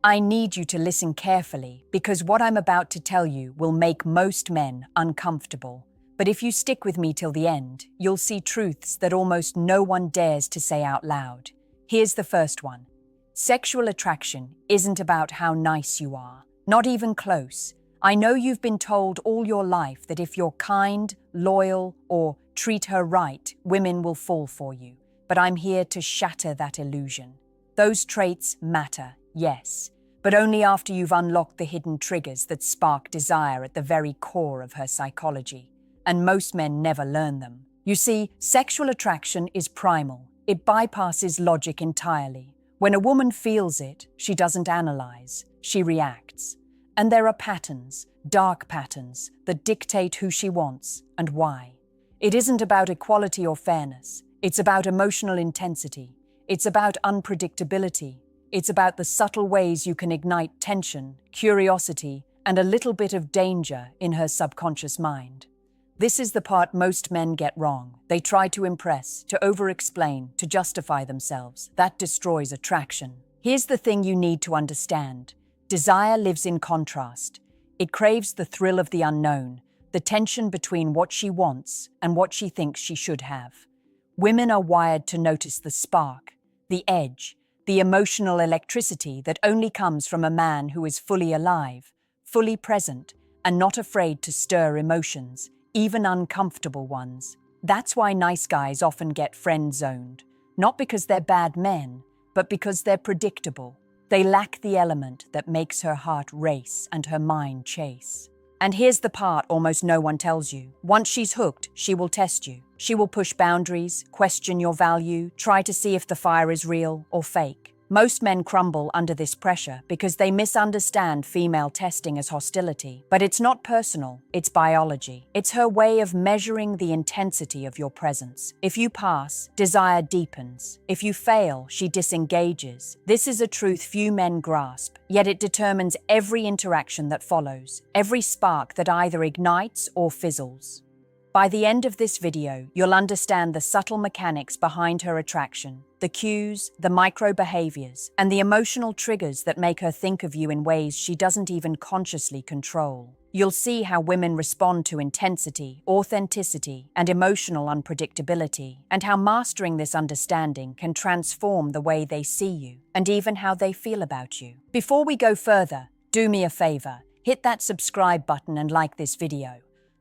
I need you to listen carefully because what I'm about to tell you will make most men uncomfortable. But if you stick with me till the end, you'll see truths that almost no one dares to say out loud. Here's the first one. Sexual attraction isn't about how nice you are, not even close. I know you've been told all your life that if you're kind, loyal, or treat her right, women will fall for you. But I'm here to shatter that illusion. Those traits matter, yes, but only after you've unlocked the hidden triggers that spark desire at the very core of her psychology. And most men never learn them. You see, sexual attraction is primal. It bypasses logic entirely. When a woman feels it, she doesn't analyze, she reacts. And there are patterns, dark patterns, that dictate who she wants and why. It isn't about equality or fairness. It's about emotional intensity. It's about unpredictability. It's about the subtle ways you can ignite tension, curiosity, and a little bit of danger in her subconscious mind. This is the part most men get wrong. They try to impress, to over-explain, to justify themselves. That destroys attraction. Here's the thing you need to understand. Desire lives in contrast. It craves the thrill of the unknown, the tension between what she wants and what she thinks she should have. Women are wired to notice the spark, the edge, the emotional electricity that only comes from a man who is fully alive, fully present, and not afraid to stir emotions, even uncomfortable ones. That's why nice guys often get friend-zoned, not because they're bad men, but because they're predictable. They lack the element that makes her heart race and her mind chase. And here's the part almost no one tells you. Once she's hooked, she will test you. She will push boundaries, question your value, try to see if the fire is real or fake. Most men crumble under this pressure because they misunderstand female testing as hostility. But it's not personal, it's biology. It's her way of measuring the intensity of your presence. If you pass, desire deepens. If you fail, she disengages. This is a truth few men grasp, yet it determines every interaction that follows, every spark that either ignites or fizzles. By the end of this video, you'll understand the subtle mechanics behind her attraction, the cues, the micro-behaviors, and the emotional triggers that make her think of you in ways she doesn't even consciously control. You'll see how women respond to intensity, authenticity, and emotional unpredictability, and how mastering this understanding can transform the way they see you, and even how they feel about you. Before we go further, do me a favor, hit that subscribe button and like this video.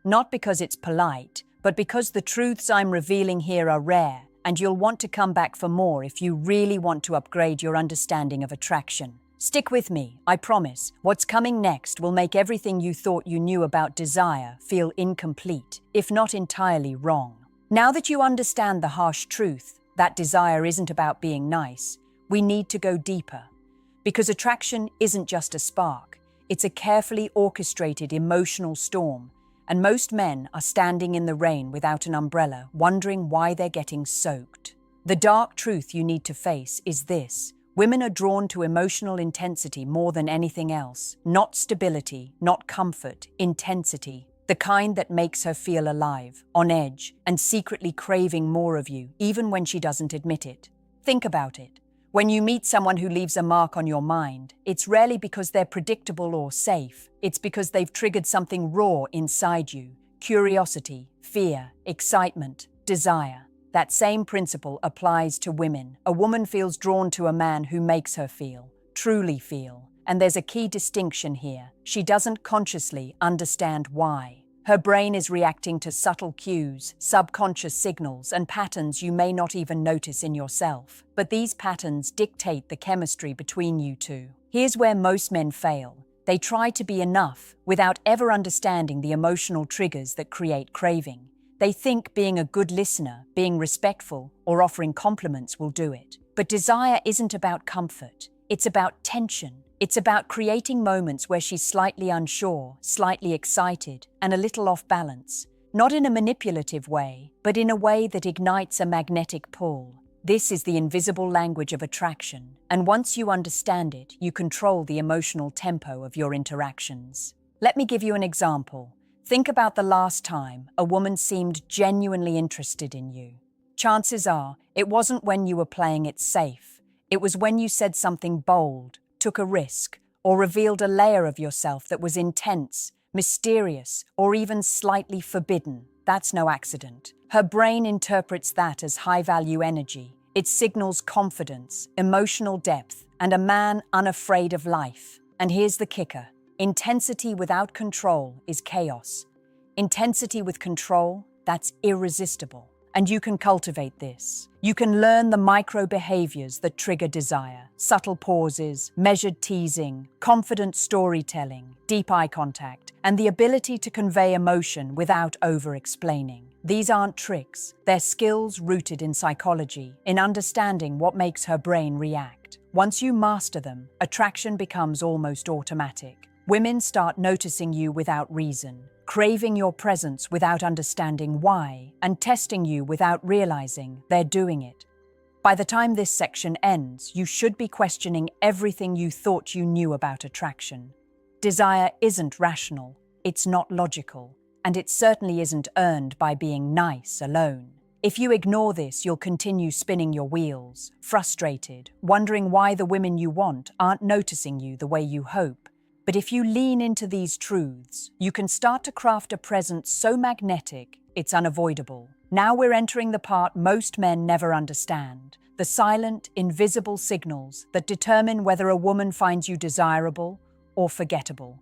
Not because it's polite, but because the truths I'm revealing here are rare, and you'll want to come back for more if you really want to upgrade your understanding of attraction. Stick with me, I promise. What's coming next will make everything you thought you knew about desire feel incomplete, if not entirely wrong. Now that you understand the harsh truth, that desire isn't about being nice, we need to go deeper. Because attraction isn't just a spark, it's a carefully orchestrated emotional storm. And most men are standing in the rain without an umbrella, wondering why they're getting soaked. The dark truth you need to face is this. Women are drawn to emotional intensity more than anything else. Not stability, not comfort, intensity. The kind that makes her feel alive, on edge, and secretly craving more of you, even when she doesn't admit it. Think about it. When you meet someone who leaves a mark on your mind, it's rarely because they're predictable or safe. It's because they've triggered something raw inside you. Curiosity, fear, excitement, desire. That same principle applies to women. A woman feels drawn to a man who makes her feel, truly feel. And there's a key distinction here. She doesn't consciously understand why. Her brain is reacting to subtle cues, subconscious signals, and patterns you may not even notice in yourself. But these patterns dictate the chemistry between you two. Here's where most men fail. They try to be enough without ever understanding the emotional triggers that create craving. They think being a good listener, being respectful, or offering compliments will do it. But desire isn't about comfort. It's about tension. It's about creating moments where she's slightly unsure, slightly excited, and a little off balance. Not in a manipulative way, but in a way that ignites a magnetic pull. This is the invisible language of attraction, and once you understand it, you control the emotional tempo of your interactions. Let me give you an example. Think about the last time a woman seemed genuinely interested in you. Chances are, it wasn't when you were playing it safe. It was when you said something bold, took a risk, or revealed a layer of yourself that was intense, mysterious, or even slightly forbidden. That's no accident. Her brain interprets that as high-value energy. It signals confidence, emotional depth, and a man unafraid of life. And here's the kicker. Intensity without control is chaos. Intensity with control, that's irresistible. And you can cultivate this. You can learn the micro behaviors that trigger desire. Subtle pauses, measured teasing, confident storytelling, deep eye contact, and the ability to convey emotion without over-explaining. These aren't tricks. They're skills rooted in psychology, in understanding what makes her brain react. Once you master them, attraction becomes almost automatic. Women start noticing you without reason, craving your presence without understanding why, and testing you without realizing they're doing it. By the time this section ends, you should be questioning everything you thought you knew about attraction. Desire isn't rational, it's not logical, and it certainly isn't earned by being nice alone. If you ignore this, you'll continue spinning your wheels, frustrated, wondering why the women you want aren't noticing you the way you hope. But if you lean into these truths, you can start to craft a presence so magnetic, it's unavoidable. Now we're entering the part most men never understand, the silent, invisible signals that determine whether a woman finds you desirable or forgettable.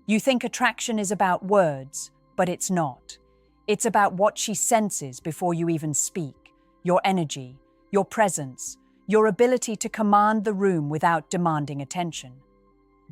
You think attraction is about words, but it's not. It's about what she senses before you even speak, your energy, your presence, your ability to command the room without demanding attention.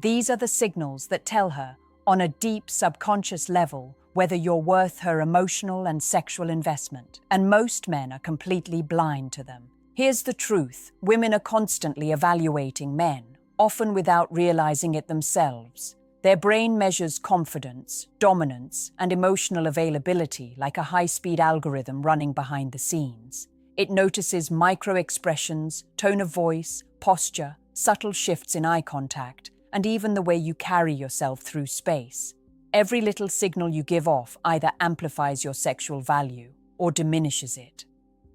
These are the signals that tell her, on a deep subconscious level, whether you're worth her emotional and sexual investment, and most men are completely blind to them. Here's the truth. Women are constantly evaluating men, often without realizing it themselves. Their brain measures confidence, dominance, and emotional availability like a high-speed algorithm running behind the scenes. It notices micro-expressions, tone of voice, posture, subtle shifts in eye contact, and even the way you carry yourself through space. Every little signal you give off either amplifies your sexual value or diminishes it.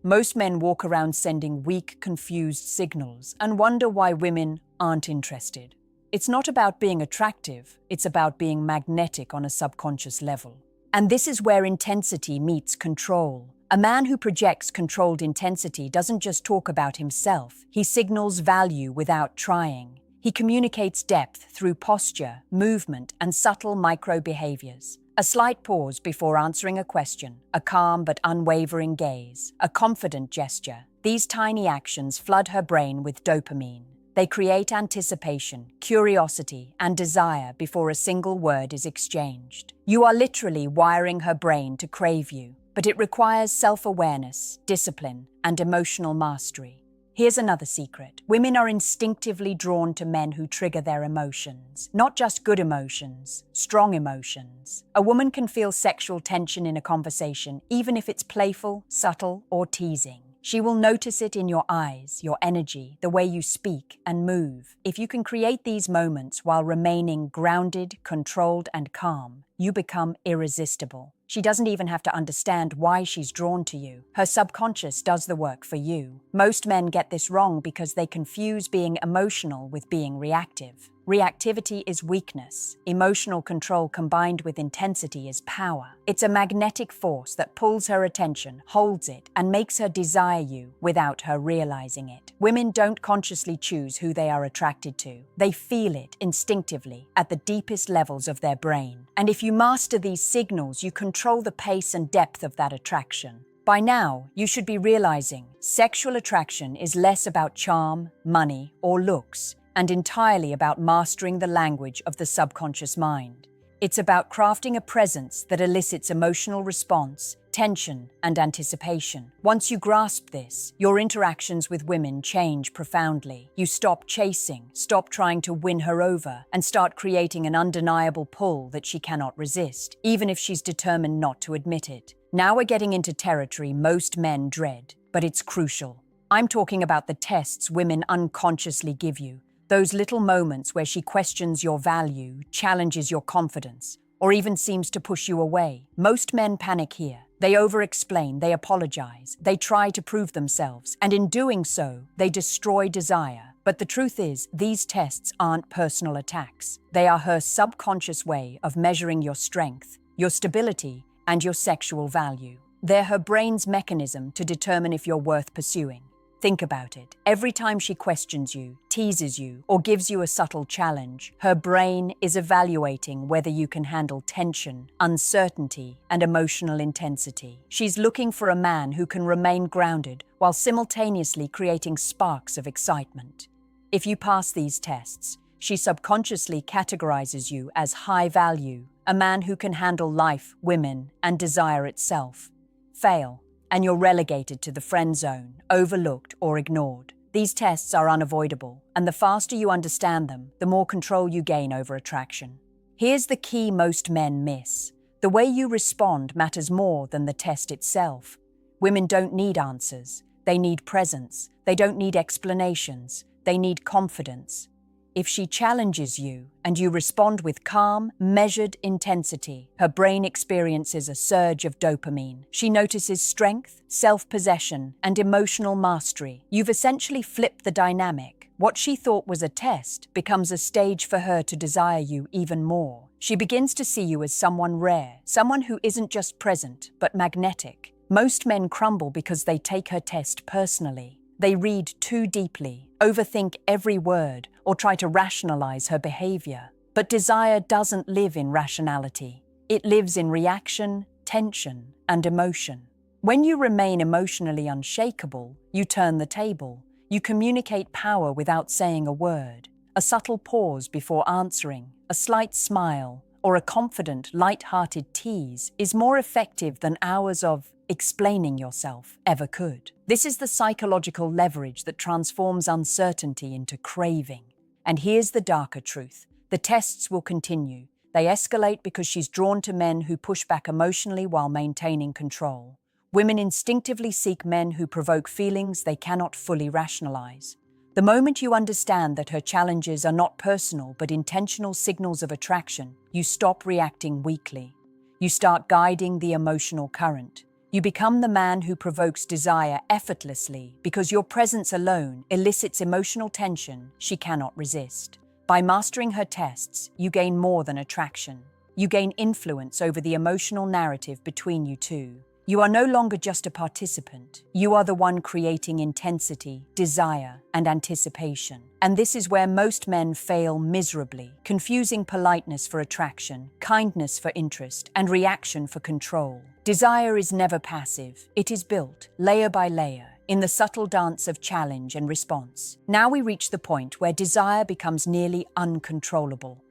Most men walk around sending weak, confused signals and wonder why women aren't interested. It's not about being attractive, it's about being magnetic on a subconscious level. And this is where intensity meets control. A man who projects controlled intensity doesn't just talk about himself, he signals value without trying. He communicates depth through posture, movement, and subtle micro-behaviors. A slight pause before answering a question, a calm but unwavering gaze, a confident gesture. These tiny actions flood her brain with dopamine. They create anticipation, curiosity, and desire before a single word is exchanged. You are literally wiring her brain to crave you, but it requires self-awareness, discipline, and emotional mastery. Here's another secret. Women are instinctively drawn to men who trigger their emotions. Not just good emotions, strong emotions. A woman can feel sexual tension in a conversation, even if it's playful, subtle, or teasing. She will notice it in your eyes, your energy, the way you speak and move. If you can create these moments while remaining grounded, controlled, and calm, you become irresistible. She doesn't even have to understand why she's drawn to you. Her subconscious does the work for you. Most men get this wrong because they confuse being emotional with being reactive. Reactivity is weakness. Emotional control combined with intensity is power. It's a magnetic force that pulls her attention, holds it, and makes her desire you without her realizing it. Women don't consciously choose who they are attracted to. They feel it instinctively at the deepest levels of their brain. And if you master these signals, you control the pace and depth of that attraction. By now, you should be realizing sexual attraction is less about charm, money, or looks, and entirely about mastering the language of the subconscious mind. It's about crafting a presence that elicits emotional response, tension, and anticipation. Once you grasp this, your interactions with women change profoundly. You stop chasing, stop trying to win her over, and start creating an undeniable pull that she cannot resist, even if she's determined not to admit it. Now we're getting into territory most men dread, but it's crucial. I'm talking about the tests women unconsciously give you. Those little moments where she questions your value, challenges your confidence, or even seems to push you away. Most men panic here. They over-explain, they apologize, they try to prove themselves, and in doing so, they destroy desire. But the truth is, these tests aren't personal attacks. They are her subconscious way of measuring your strength, your stability, and your sexual value. They're her brain's mechanism to determine if you're worth pursuing. Think about it. Every time she questions you, teases you, or gives you a subtle challenge, her brain is evaluating whether you can handle tension, uncertainty, and emotional intensity. She's looking for a man who can remain grounded while simultaneously creating sparks of excitement. If you pass these tests, she subconsciously categorizes you as high value, a man who can handle life, women, and desire itself. Fail, and you're relegated to the friend zone, overlooked or ignored. These tests are unavoidable, and the faster you understand them, the more control you gain over attraction. Here's the key most men miss. The way you respond matters more than the test itself. Women don't need answers. They need presence. They don't need explanations. They need confidence. If she challenges you and you respond with calm, measured intensity, her brain experiences a surge of dopamine. She notices strength, self-possession, and emotional mastery. You've essentially flipped the dynamic. What she thought was a test becomes a stage for her to desire you even more. She begins to see you as someone rare, someone who isn't just present, but magnetic. Most men crumble because they take her test personally. They read too deeply, overthink every word, or try to rationalize her behavior. But desire doesn't live in rationality. It lives in reaction, tension, and emotion. When you remain emotionally unshakable, you turn the table. You communicate power without saying a word. A subtle pause before answering, a slight smile, or a confident, light-hearted tease is more effective than hours of explaining yourself ever could. This is the psychological leverage that transforms uncertainty into craving. And here's the darker truth. The tests will continue. They escalate because she's drawn to men who push back emotionally while maintaining control. Women instinctively seek men who provoke feelings they cannot fully rationalize. The moment you understand that her challenges are not personal but intentional signals of attraction, you stop reacting weakly. You start guiding the emotional current. You become the man who provokes desire effortlessly because your presence alone elicits emotional tension she cannot resist. By mastering her tests, you gain more than attraction. You gain influence over the emotional narrative between you two. You are no longer just a participant. You are the one creating intensity, desire, and anticipation. And this is where most men fail miserably, confusing politeness for attraction, kindness for interest, and reaction for control. Desire is never passive. It is built, layer by layer, in the subtle dance of challenge and response. Now we reach the point where desire becomes nearly uncontrollable.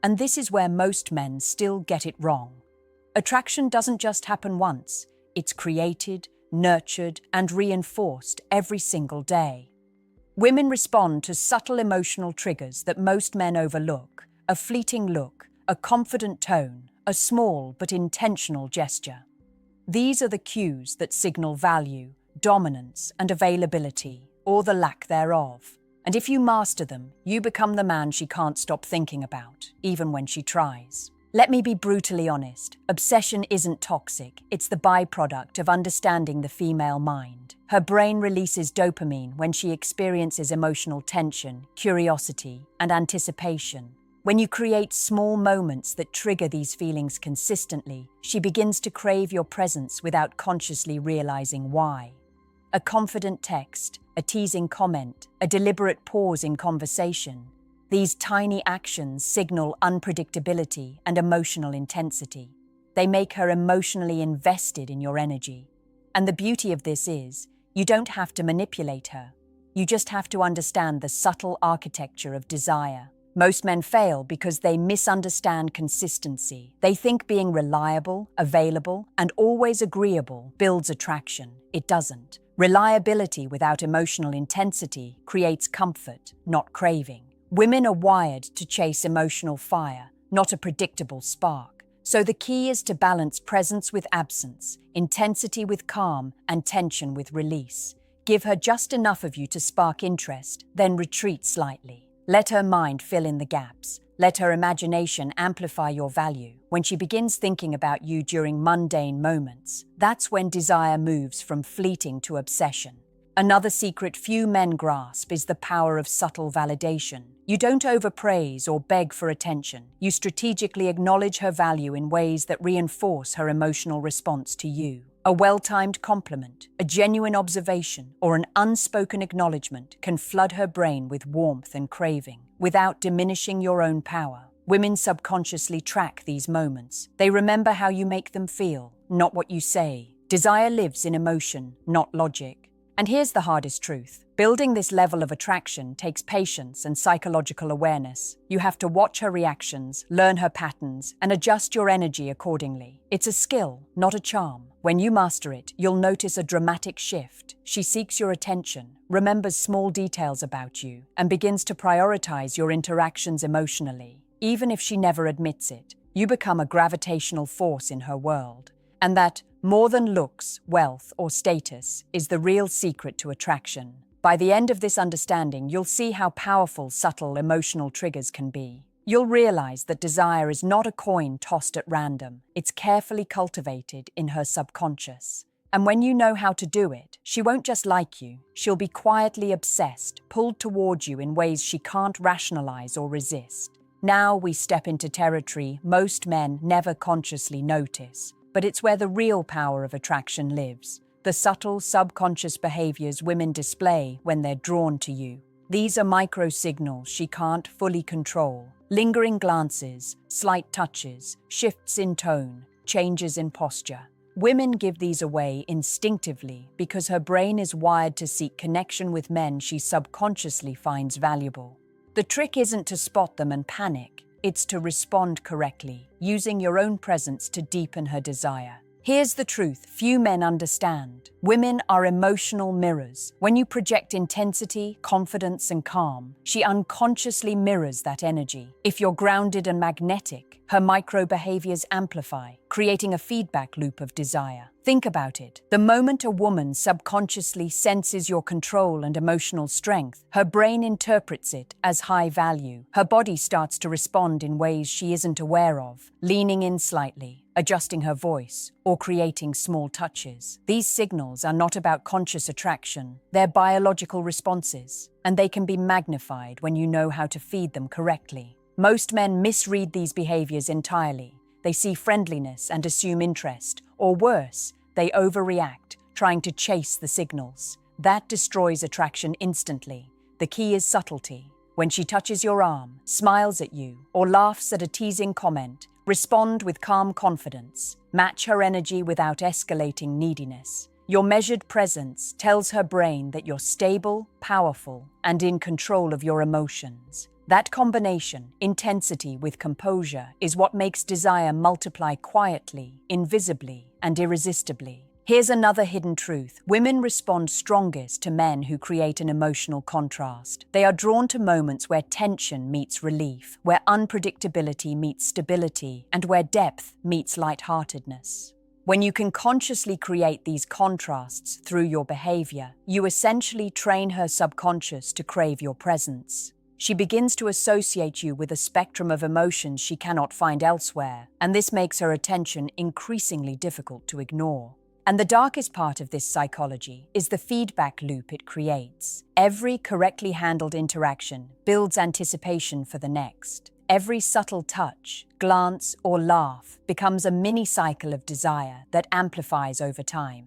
And this is where most men still get it wrong. Attraction doesn't just happen once. It's created, nurtured, and reinforced every single day. Women respond to subtle emotional triggers that most men overlook: a fleeting look, a confident tone, a small but intentional gesture. These are the cues that signal value, dominance, and availability, or the lack thereof. And if you master them, you become the man she can't stop thinking about, even when she tries. Let me be brutally honest. Obsession isn't toxic. It's the byproduct of understanding the female mind. Her brain releases dopamine when she experiences emotional tension, curiosity, and anticipation. When you create small moments that trigger these feelings consistently, she begins to crave your presence without consciously realizing why. A confident text, a teasing comment, a deliberate pause in conversation. These tiny actions signal unpredictability and emotional intensity. They make her emotionally invested in your energy. And the beauty of this is, you don't have to manipulate her. You just have to understand the subtle architecture of desire. Most men fail because they misunderstand consistency. They think being reliable, available, and always agreeable builds attraction. It doesn't. Reliability without emotional intensity creates comfort, not craving. Women are wired to chase emotional fire, not a predictable spark. So the key is to balance presence with absence, intensity with calm, and tension with release. Give her just enough of you to spark interest, then retreat slightly. Let her mind fill in the gaps. Let her imagination amplify your value. When she begins thinking about you during mundane moments, that's when desire moves from fleeting to obsession. Another secret few men grasp is the power of subtle validation. You don't overpraise or beg for attention. You strategically acknowledge her value in ways that reinforce her emotional response to you. A well-timed compliment, a genuine observation, or an unspoken acknowledgement can flood her brain with warmth and craving, without diminishing your own power. Women subconsciously track these moments. They remember how you make them feel, not what you say. Desire lives in emotion, not logic. And here's the hardest truth. Building this level of attraction takes patience and psychological awareness. You have to watch her reactions, learn her patterns, and adjust your energy accordingly. It's a skill, not a charm. When you master it, you'll notice a dramatic shift. She seeks your attention, remembers small details about you, and begins to prioritize your interactions emotionally. Even if she never admits it, you become a gravitational force in her world. And that, more than looks, wealth, or status, is the real secret to attraction. By the end of this understanding, you'll see how powerful subtle emotional triggers can be. You'll realize that desire is not a coin tossed at random. It's carefully cultivated in her subconscious. And when you know how to do it, she won't just like you. She'll be quietly obsessed, pulled towards you in ways she can't rationalize or resist. Now we step into territory most men never consciously notice. But it's where the real power of attraction lives. The subtle, subconscious behaviors women display when they're drawn to you. These are micro-signals she can't fully control. Lingering glances, slight touches, shifts in tone, changes in posture. Women give these away instinctively because her brain is wired to seek connection with men she subconsciously finds valuable. The trick isn't to spot them and panic. It's to respond correctly, using your own presence to deepen her desire. Here's the truth few men understand. Women are emotional mirrors. When you project intensity, confidence, and calm, she unconsciously mirrors that energy. If you're grounded and magnetic, her micro-behaviors amplify, creating a feedback loop of desire. Think about it. The moment a woman subconsciously senses your control and emotional strength, her brain interprets it as high value. Her body starts to respond in ways she isn't aware of, leaning in slightly, adjusting her voice, or creating small touches. These signals are not about conscious attraction. They're biological responses, and they can be magnified when you know how to feed them correctly. Most men misread these behaviors entirely. They see friendliness and assume interest, or worse, they overreact, trying to chase the signals. That destroys attraction instantly. The key is subtlety. When she touches your arm, smiles at you, or laughs at a teasing comment, respond with calm confidence. Match her energy without escalating neediness. Your measured presence tells her brain that you're stable, powerful, and in control of your emotions. That combination, intensity with composure, is what makes desire multiply quietly, invisibly, and irresistibly. Here's another hidden truth. Women respond strongest to men who create an emotional contrast. They are drawn to moments where tension meets relief, where unpredictability meets stability, and where depth meets lightheartedness. When you can consciously create these contrasts through your behavior, you essentially train her subconscious to crave your presence. She begins to associate you with a spectrum of emotions she cannot find elsewhere, and this makes her attention increasingly difficult to ignore. And the darkest part of this psychology is the feedback loop it creates. Every correctly handled interaction builds anticipation for the next. Every subtle touch, glance, or laugh becomes a mini cycle of desire that amplifies over time.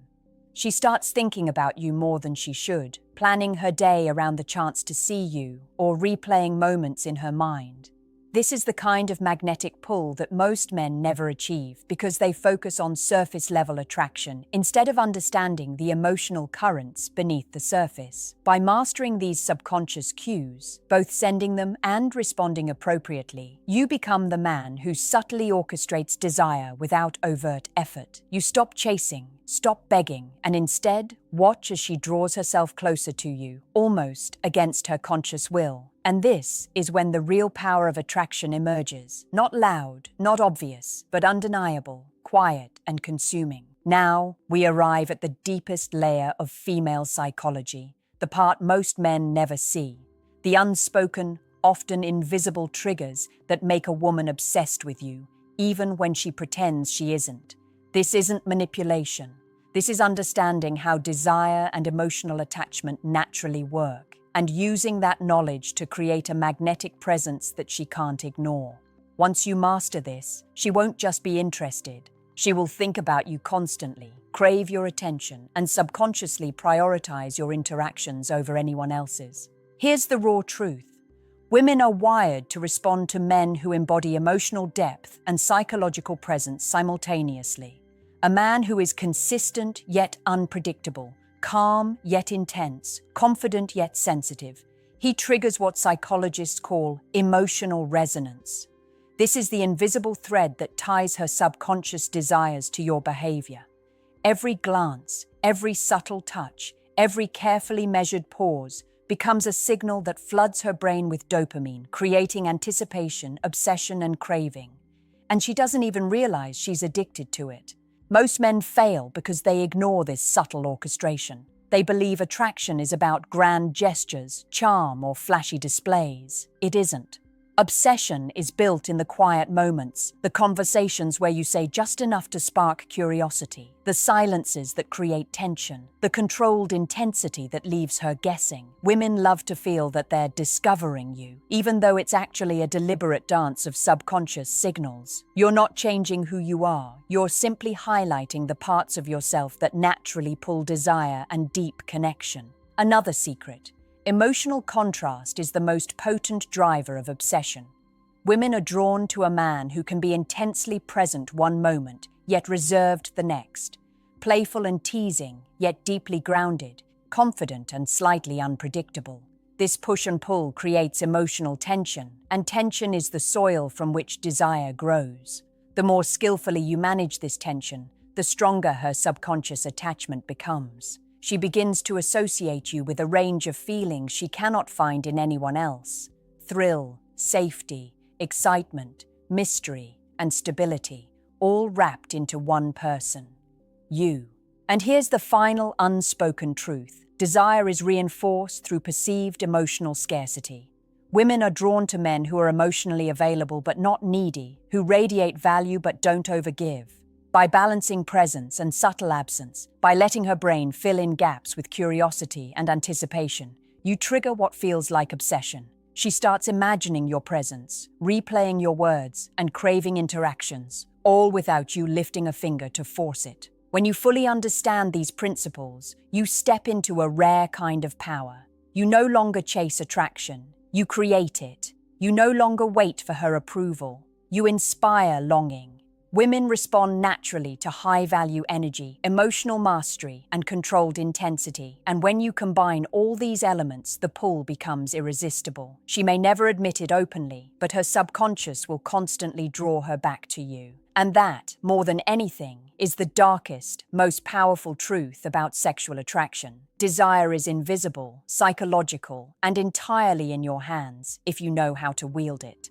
She starts thinking about you more than she should, planning her day around the chance to see you, or replaying moments in her mind. This is the kind of magnetic pull that most men never achieve because they focus on surface-level attraction instead of understanding the emotional currents beneath the surface. By mastering these subconscious cues, both sending them and responding appropriately, you become the man who subtly orchestrates desire without overt effort. You stop chasing, stop begging, and instead watch as she draws herself closer to you, almost against her conscious will. And this is when the real power of attraction emerges. Not loud, not obvious, but undeniable, quiet, and consuming. Now, we arrive at the deepest layer of female psychology, the part most men never see. The unspoken, often invisible triggers that make a woman obsessed with you, even when she pretends she isn't. This isn't manipulation. This is understanding how desire and emotional attachment naturally work, and using that knowledge to create a magnetic presence that she can't ignore. Once you master this, she won't just be interested. She will think about you constantly, crave your attention, and subconsciously prioritize your interactions over anyone else's. Here's the raw truth. Women are wired to respond to men who embody emotional depth and psychological presence simultaneously. A man who is consistent yet unpredictable, calm yet intense, confident yet sensitive. He triggers what psychologists call emotional resonance. This is the invisible thread that ties her subconscious desires to your behavior. Every glance, every subtle touch, every carefully measured pause becomes a signal that floods her brain with dopamine, creating anticipation, obsession, and craving. And she doesn't even realize she's addicted to it. Most men fail because they ignore this subtle orchestration. They believe attraction is about grand gestures, charm, or flashy displays. It isn't. Obsession is built in the quiet moments, the conversations where you say just enough to spark curiosity, the silences that create tension, the controlled intensity that leaves her guessing. Women love to feel that they're discovering you, even though it's actually a deliberate dance of subconscious signals. You're not changing who you are, you're simply highlighting the parts of yourself that naturally pull desire and deep connection. Another secret. Emotional contrast is the most potent driver of obsession. Women are drawn to a man who can be intensely present one moment, yet reserved the next, playful and teasing, yet deeply grounded, confident and slightly unpredictable. This push and pull creates emotional tension, and tension is the soil from which desire grows. The more skillfully you manage this tension, the stronger her subconscious attachment becomes. She begins to associate you with a range of feelings she cannot find in anyone else. Thrill, safety, excitement, mystery, and stability, all wrapped into one person. You. And here's the final unspoken truth. Desire is reinforced through perceived emotional scarcity. Women are drawn to men who are emotionally available but not needy, who radiate value but don't overgive. By balancing presence and subtle absence, by letting her brain fill in gaps with curiosity and anticipation, you trigger what feels like obsession. She starts imagining your presence, replaying your words, and craving interactions, all without you lifting a finger to force it. When you fully understand these principles, you step into a rare kind of power. You no longer chase attraction, you create it. You no longer wait for her approval, you inspire longing. Women respond naturally to high-value energy, emotional mastery, and controlled intensity. And when you combine all these elements, the pull becomes irresistible. She may never admit it openly, but her subconscious will constantly draw her back to you. And that, more than anything, is the darkest, most powerful truth about sexual attraction. Desire is invisible, psychological, and entirely in your hands if you know how to wield it.